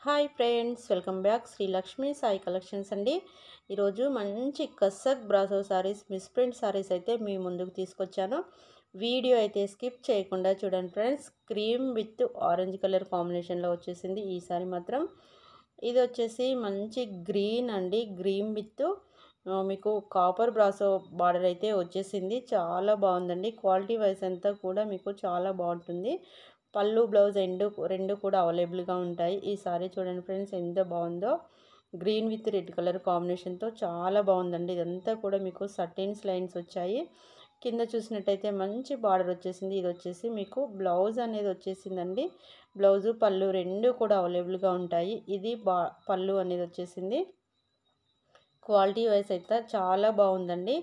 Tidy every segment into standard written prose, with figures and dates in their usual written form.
Hi friends, welcome back Shri Lakshmi Sai collections అండి. ఈరోజు మంచి కసక్ బ్రాసో సారీస్, మిస్ప్రింట్ సారీస్ అయితే మీ ముందుకు తీసుకొచ్చాను. వీడియో అయితే స్కిప్ చేయకుండా చూడండి friends. Cream with orange colour కాంబినేషన్లో వచ్చేసింది ఈ సారీ మాత్రం. ఇది వచ్చేసి మంచి గ్రీన్ అండి, గ్రీన్ విత్ మీకు కాపర్ బ్రాసో బార్డర్ అయితే వచ్చేసింది. చాలా బాగుందండి. క్వాలిటీ వైజ్ అంతా కూడా మీకు చాలా బాగుంటుంది. పళ్ళు బ్లౌజ్ రెండు కూడా అవైలబుల్గా ఉంటాయి. ఈ సారీ చూడండి ఫ్రెండ్స్, ఎంత బాగుందో. గ్రీన్ విత్ రెడ్ కలర్ కాంబినేషన్తో చాలా బాగుందండి. ఇదంతా కూడా మీకు సర్టెన్స్ లైన్స్ వచ్చాయి. కింద చూసినట్టయితే మంచి బార్డర్ వచ్చేసింది. ఇది వచ్చేసి మీకు బ్లౌజ్ అనేది వచ్చేసిందండి. బ్లౌజు పళ్ళు రెండు కూడా అవైలబుల్గా ఉంటాయి. ఇది పళ్ళు అనేది వచ్చేసింది. క్వాలిటీ వైజ్ అయితే చాలా బాగుందండి.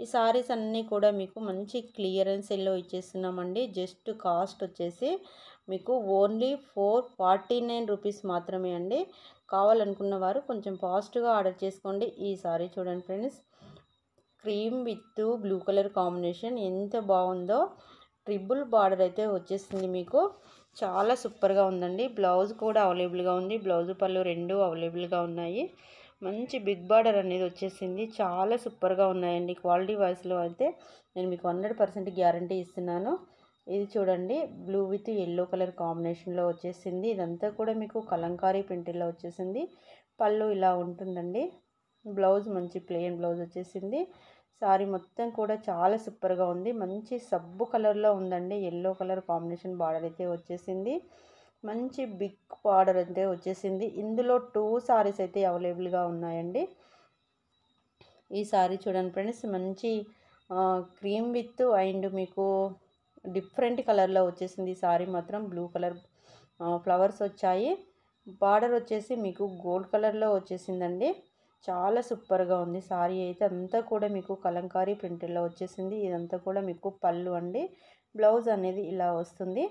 ఈ సారీస్ అన్నీ కూడా మీకు మంచి క్లియరెన్స్ ఎల్లో ఇచ్చేస్తున్నామండి. జస్ట్ కాస్ట్ వచ్చేసి మీకు ఓన్లీ 449 రూపీస్ మాత్రమే అండి. కావాలనుకున్న వారు కొంచెం ఫాస్ట్గా ఆర్డర్ చేసుకోండి. ఈ సారీ చూడండి friends, cream with blue colour combination ఎంత బాగుందో. ట్రిపుల్ బార్డర్ అయితే వచ్చేసింది మీకు. చాలా సూపర్గా ఉందండి. బ్లౌజ్ కూడా అవైలబుల్గా ఉంది. బ్లౌజ్ పళ్ళు రెండు అవైలబుల్గా ఉన్నాయి. మంచి బిగ్ బార్డర్ అనేది వచ్చేసింది. చాలా సూపర్గా ఉన్నాయండి. క్వాలిటీ వైస్లో అయితే నేను మీకు 100% గ్యారంటీ ఇస్తున్నాను. ఇది చూడండి, బ్లూ విత్ ఎల్లో కలర్ కాంబినేషన్లో వచ్చేసింది. ఇదంతా కూడా మీకు కలంకారీ ప్రింట్లో వచ్చేసింది. పళ్ళు ఇలా ఉంటుందండి. బ్లౌజ్ మంచి ప్లెయిన్ బ్లౌజ్ వచ్చేసింది. సారీ మొత్తం కూడా చాలా సూపర్గా ఉంది. మంచి సబ్బు కలర్లో ఉందండి. ఎల్లో కలర్ కాంబినేషన్ బార్డర్ అయితే వచ్చేసింది. మంచి బిగ్ బార్డర్ అయితే వచ్చేసింది. ఇందులో 2 సారీస్ అయితే అవైలబుల్గా ఉన్నాయండి. ఈ సారీ చూడండి ఫ్రెండ్స్, మంచి క్రీమ్ విత్ అండ్ మీకు డిఫరెంట్ కలర్లో వచ్చేసింది. ఈ సారీ మాత్రం బ్లూ కలర్ ఫ్లవర్స్ వచ్చాయి. బార్డర్ వచ్చేసి మీకు గోల్డ్ కలర్లో వచ్చేసిందండి. చాలా సూపర్గా ఉంది. సారీ అయితే అంతా కూడా మీకు కలంకారీ ప్రింట్లో వచ్చేసింది. ఇదంతా కూడా మీకు పళ్ళు అండి. బ్లౌజ్ అనేది ఇలా వస్తుంది.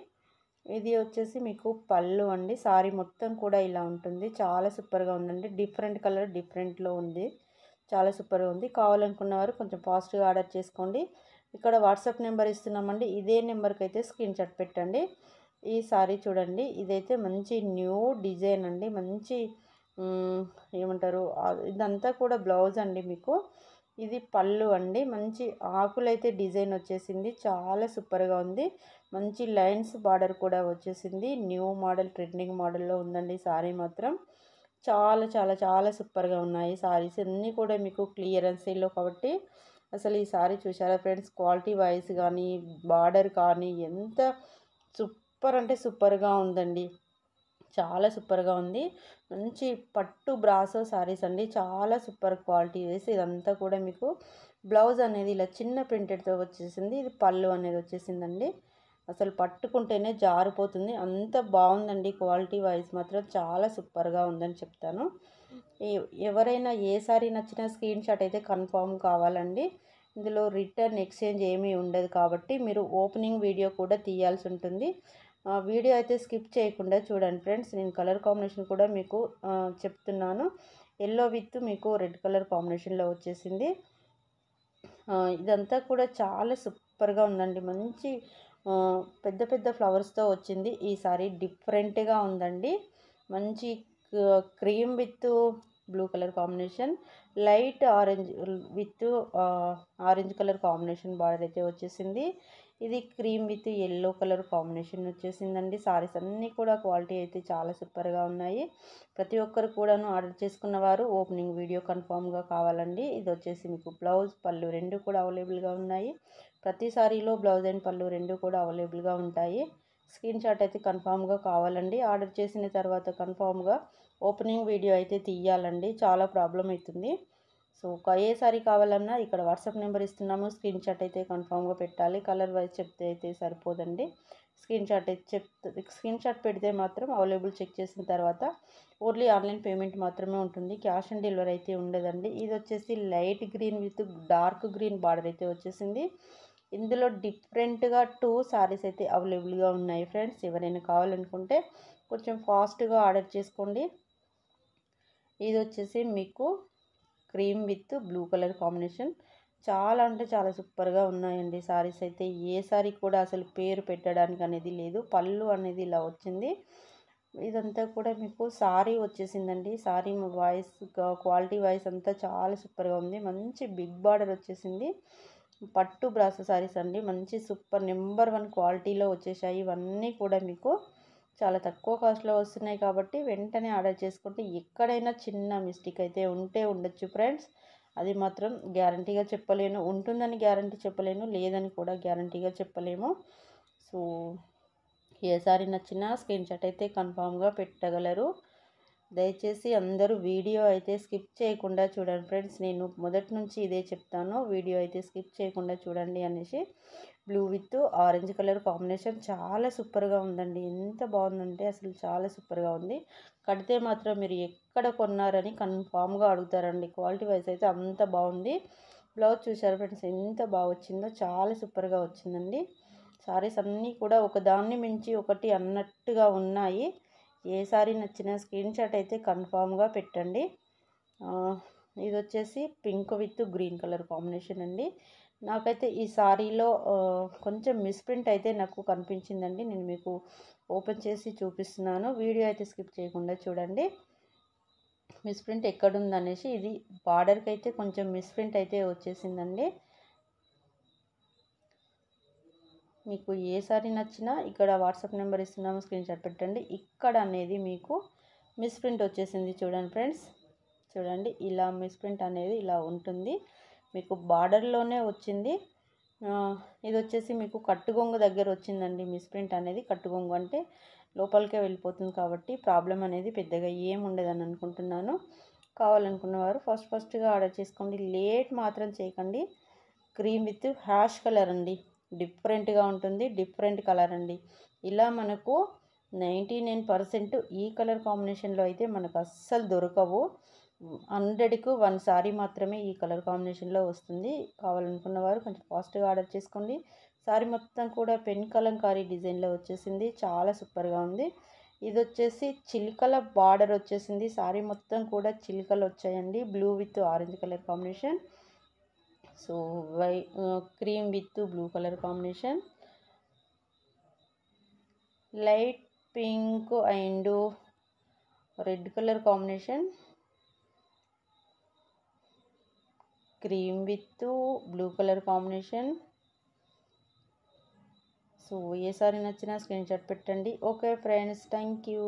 ఇది వచ్చేసి మీకు పళ్ళు అండి. సారీ మొత్తం కూడా ఇలా ఉంటుంది. చాలా సూపర్గా ఉందండి. డిఫరెంట్ కలర్ డిఫరెంట్లో ఉంది. చాలా సూపర్గా ఉంది. కావాలనుకున్నవారు కొంచెం ఫాస్ట్గా ఆర్డర్ చేసుకోండి. ఇక్కడ వాట్సాప్ నెంబర్ ఇస్తున్నామండి. ఇదే నెంబర్కి అయితే స్క్రీన్ షాట్ పెట్టండి. ఈ సారీ చూడండి, ఇదైతే మంచి న్యూ డిజైన్ అండి. మంచి ఏమంటారు, ఇదంతా కూడా బ్లౌజ్ అండి మీకు. ఇది పళ్ళు అండి. మంచి ఆకులైతే డిజైన్ వచ్చేసింది. చాలా సూపర్గా ఉంది. మంచి లైన్స్ బార్డర్ కూడా వచ్చేసింది. న్యూ మోడల్, ట్రెండింగ్ మోడల్లో ఉందండి సారీ మాత్రం. చాలా చాలా చాలా సూపర్గా ఉన్నాయి. సారీస్ అన్నీ కూడా మీకు క్లియరెన్స్ సేల్లో కాబట్టి అసలు ఈ సారీ చూసారా ఫ్రెండ్స్, క్వాలిటీ వైజ్ కానీ బార్డర్ కానీ ఎంత సూపర్ అంటే సూపర్గా ఉందండి. చాలా సూపర్గా ఉంది. మంచి పట్టు బ్రాసో సారీస్ అండి. చాలా సూపర్ క్వాలిటీ వేసి ఇదంతా కూడా మీకు బ్లౌజ్ అనేది ఇలా చిన్న ప్రింటెడ్తో వచ్చేసింది. ఇది పళ్ళు అనేది వచ్చేసిందండి. అసలు పట్టుకుంటేనే జారిపోతుంది, అంత బాగుందండి. క్వాలిటీ వైజ్ మాత్రం చాలా సూపర్గా ఉందని చెప్తాను. ఎవరైనా ఏ సారీ నచ్చినా స్క్రీన్ షాట్ అయితే కన్ఫామ్ కావాలండి. ఇందులో రిటర్న్ ఎక్స్చేంజ్ ఏమీ ఉండదు కాబట్టి మీరు ఓపెనింగ్ వీడియో కూడా తీయాల్సి ఉంటుంది. వీడియో అయితే స్కిప్ చేయకుండా చూడండి ఫ్రెండ్స్. నేను కలర్ కాంబినేషన్ కూడా మీకు చెప్తున్నాను. ఎల్లో విత్ మీకు రెడ్ కలర్ కాంబినేషన్లో వచ్చేసింది. ఇదంతా కూడా చాలా సూపర్గా ఉందండి. మంచి పెద్ద పెద్ద ఫ్లవర్స్తో వచ్చింది. ఈ సారీ డిఫరెంట్గా ఉందండి. మంచి cream with blue colour combination, light orange with orange colour combination border అయితే వచ్చేసింది. ఇది cream with yellow colour combination వచ్చేసిందండి. సారీస్ అన్నీ కూడా క్వాలిటీ అయితే చాలా సూపర్గా ఉన్నాయి. ప్రతి ఒక్కరు కూడాను ఆర్డర్ చేసుకున్న వారు ఓపెనింగ్ వీడియో కన్ఫామ్గా కావాలండి. ఇది వచ్చేసి మీకు బ్లౌజ్ పళ్ళు రెండు కూడా అవైలబుల్గా ఉన్నాయి. ప్రతి సారీలో బ్లౌజ్ అండ్ పళ్ళు రెండు కూడా అవైలబుల్గా ఉంటాయి. స్క్రీన్ షాట్ అయితే కన్ఫామ్గా కావాలండి. ఆర్డర్ చేసిన తర్వాత కన్ఫామ్గా ఓపెనింగ్ వీడియో అయితే తీయాలండి. చాలా ప్రాబ్లం అవుతుంది. సో ఏ సారీ కావాలన్నా ఇక్కడ వాట్సాప్ నెంబర్ ఇస్తున్నాము. స్క్రీన్ షాట్ అయితే కన్ఫామ్గా పెట్టాలి. కలర్ వైజ్ చెప్తే అయితే సరిపోదండి. స్క్రీన్ షాట్ పెడితే మాత్రం అవైలబుల్ చెక్ చేసిన తర్వాత ఓన్లీ ఆన్లైన్ పేమెంట్ మాత్రమే ఉంటుంది. క్యాష్ ఆన్ డెలివరీ అయితే ఉండదండి. ఇది వచ్చేసి light green with dark green border అయితే వచ్చేసింది. ఇందులో డిఫరెంట్గా 2 సారీస్ అయితే అవైలబుల్గా ఉన్నాయి ఫ్రెండ్స్. ఎవరైనా కావాలనుకుంటే కొంచెం ఫాస్ట్గా ఆర్డర్ చేసుకోండి. ఇది వచ్చేసి మీకు cream with blue colour combination. చాలా అంటే చాలా సూపర్గా ఉన్నాయండి సారీస్ అయితే. ఏ సారీ కూడా అసలు పేరు పెట్టడానికి అనేది లేదు. పళ్ళు అనేది ఇలా వచ్చింది. ఇదంతా కూడా మీకు సారీ వచ్చేసిందండి. సారీ వాయిస్ క్వాలిటీ వైస్ అంతా చాలా సూపర్గా ఉంది. మంచి బిగ్ బార్డర్ వచ్చేసింది. పట్టు బ్రాసో సారీస్ అండి. మంచి సూపర్ నెంబర్ 1 క్వాలిటీలో వచ్చేసాయి. ఇవన్నీ కూడా మీకు చాలా తక్కువ కాస్ట్లో వస్తున్నాయి కాబట్టి వెంటనే ఆర్డర్ చేసుకుంటే ఎక్కడైనా చిన్న మిస్టేక్ అయితే ఉండొచ్చు ఫ్రెండ్స్. అది మాత్రం గ్యారంటీగా చెప్పలేను. ఉంటుందని గ్యారంటీ చెప్పలేను, లేదని కూడా గ్యారంటీగా చెప్పలేము. సో ఏ సారీ నచ్చినా స్క్రీన్ షాట్ అయితే కన్ఫామ్గా పెట్టగలరు. దయచేసి అందరూ వీడియో అయితే స్కిప్ చేయకుండా చూడండి ఫ్రెండ్స్. నేను మొదటి నుంచి ఇదే చెప్తాను, వీడియో అయితే స్కిప్ చేయకుండా చూడండి అనేసి. Blue with orange colour combination చాలా సూపర్గా ఉందండి. ఎంత బాగుందంటే అసలు చాలా సూపర్గా ఉంది. కడితే మాత్రం మీరు ఎక్కడ కొన్నారని కన్ఫామ్గా అడుగుతారండి. క్వాలిటీ వైజ్ అయితే అంత బాగుంది. బ్లౌజ్ చూసారు ఫ్రెండ్స్ ఎంత బాగా వచ్చిందో, చాలా సూపర్గా వచ్చిందండి. సారీస్ అన్నీ కూడా ఒకదాన్ని మించి ఒకటి అన్నట్టుగా ఉన్నాయి. ఏ సారీ నచ్చినా స్క్రీన్ షాట్ అయితే కన్ఫామ్గా పెట్టండి. ఇది వచ్చేసి pink with green colour combination అండి. నాకైతే ఈ సారీలో కొంచెం మిస్ప్రింట్ అయితే నాకు కనిపించిందండి. నేను మీకు ఓపెన్ చేసి చూపిస్తున్నాను, వీడియో అయితే స్కిప్ చేయకుండా చూడండి. మిస్ప్రింట్ ఎక్కడుందనేసి, ఇది బార్డర్కి అయితే కొంచెం మిస్ప్రింట్ అయితే వచ్చేసిందండి. మీకు ఏ సారీ నచ్చినా ఇక్కడ వాట్సాప్ నెంబర్ ఇస్తున్నాము, స్క్రీన్ షాట్ పెట్టండి. ఇక్కడ అనేది మీకు మిస్ప్రింట్ వచ్చేసింది చూడండి ఫ్రెండ్స్. చూడండి ఇలా మిస్ప్రింట్ అనేది ఇలా ఉంటుంది. మీకు బార్డర్లోనే వచ్చింది. ఇది వచ్చేసి మీకు కట్టుగొంగు దగ్గర వచ్చిందండి మిస్ప్రింట్ అనేది. కట్టుగొంగు అంటే లోపలికే వెళ్ళిపోతుంది కాబట్టి ప్రాబ్లం అనేది పెద్దగా ఏముండదని అనుకుంటున్నాను. కావాలనుకున్న వారు ఫస్ట్గా ఆర్డర్ చేసుకోండి. లేట్ మాత్రం చేయకండి. క్రీమ్ విత్ హ్యాష్ కలర్ అండి. డిఫరెంట్గా ఉంటుంది, డిఫరెంట్ కలర్ అండి. ఇలా మనకు 99% ఈ కలర్ కాంబినేషన్లో అయితే మనకు అస్సలు దొరకవు. 100కు 1 సారీ మాత్రమే ఈ కలర్ కాంబినేషన్లో వస్తుంది. కావాలనుకున్న వారు కొంచెం ఫాస్ట్గా ఆర్డర్ చేసుకోండి. సారీ మొత్తం కూడా పెన్ కలంకారీ డిజైన్లో వచ్చేసింది. చాలా సూపర్గా ఉంది. ఇది వచ్చేసి చిలుకల బార్డర్ వచ్చేసింది. సారీ మొత్తం కూడా చిలుకలు వచ్చాయండి. Blue with orange colour combination. So cream with blue colour combination, light pink and red colour combination, cream with blue colour combination. So A sorry నచ్చినా స్క్రీన్ షాట్ పెట్టండి. Okay friends, thank you.